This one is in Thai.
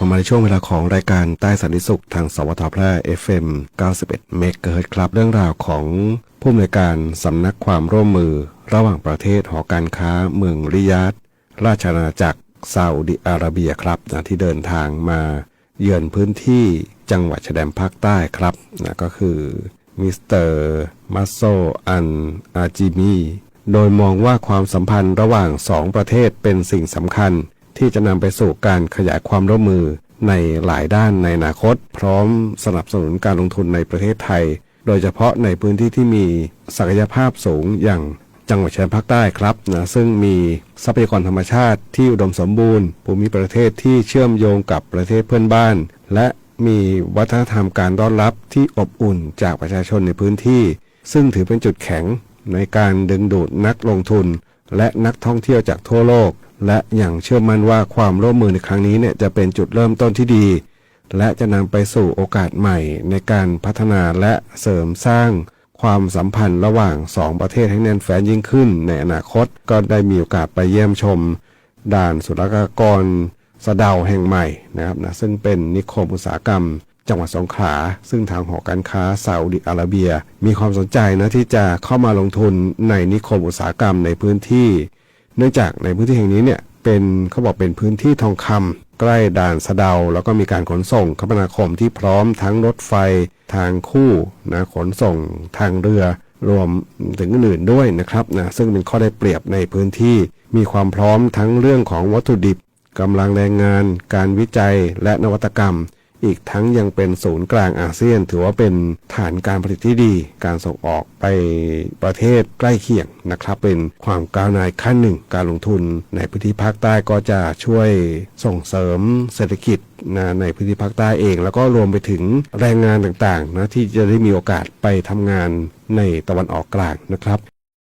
ลับมาในช่วงเวลาของรายการใต้สันติสุขทางสวทแพร่ FM 91 เมกะเฮิรตซ์ครับเรื่องราวของผู้อำนวยการสำนักความร่วมมือระหว่างประเทศหอการค้าเมืองริยาดราชอาณาจักรซาอุดิอาระเบียครับที่เดินทางมาเยือนพื้นที่จังหวัดชายแดนภาคใต้ครับก็คือมิสเตอร์มัสโซอันอาจิมีโดยมองว่าความสัมพันธ์ระหว่าง2ประเทศเป็นสิ่งสำคัญที่จะนำไปสู่การขยายความร่วมมือในหลายด้านในอนาคตพร้อมสนับสนุนการลงทุนในประเทศไทยโดยเฉพาะในพื้นที่ที่มีศักยภาพสูงอย่างจังหวัดชายแดนภาคใต้ครับซึ่งมีทรัพยากรธรรมชาติที่อุดมสมบูรณ์ภูมิประเทศที่เชื่อมโยงกับประเทศเพื่อนบ้านและมีวัฒนธรรมการต้อนรับที่อบอุ่นจากประชาชนในพื้นที่ซึ่งถือเป็นจุดแข็งในการดึงดูดนักลงทุนและนักท่องเที่ยวจากทั่วโลกและอย่างเชื่อมั่นว่าความร่วมมือในครั้งนี้จะเป็นจุดเริ่มต้นที่ดีและจะนำไปสู่โอกาสใหม่ในการพัฒนาและเสริมสร้างความสัมพันธ์ระหว่าง2ประเทศให้แน่นแฟ้นยิ่งขึ้นในอนาคตก็ได้มีโอกาสไปเยี่ยมชมด่านศุลกากรสะเดาแห่งใหม่นะครับซึ่งเป็นนิคมอุตสาหกรรมจังหวัดสงขลาซึ่งทางหอการค้าซาอุดิอาระเบียมีความสนใจที่จะเข้ามาลงทุนในนิคมอุตสาหกรรมในพื้นที่เนื่องจากในพื้นที่แห่งนี้เป็นเขาบอกเป็นพื้นที่ทองคำใกล้ด่านสะเดาแล้วก็มีการขนส่งคมนาคมที่พร้อมทั้งรถไฟทางคู่ขนส่งทางเรือรวมถึงอื่นๆด้วยนะครับซึ่งเป็นข้อได้เปรียบในพื้นที่มีความพร้อมทั้งเรื่องของวัตถุดิบกำลังแรงงานการวิจัยและนวัตกรรมอีกทั้งยังเป็นศูนย์กลางอาเซียนถือว่าเป็นฐานการผลิตที่ดีการส่งออกไปประเทศใกล้เคียงนะครับเป็นความก้าวหน้าขั้นหนึ่งการลงทุนในพื้นที่ภาคใต้ก็จะช่วยส่งเสริมเศรษฐกิจในพื้นที่ภาคใต้เองแล้วก็รวมไปถึงแรงงานต่างๆที่จะได้มีโอกาสไปทำงานในตะวันออกกลางนะครับ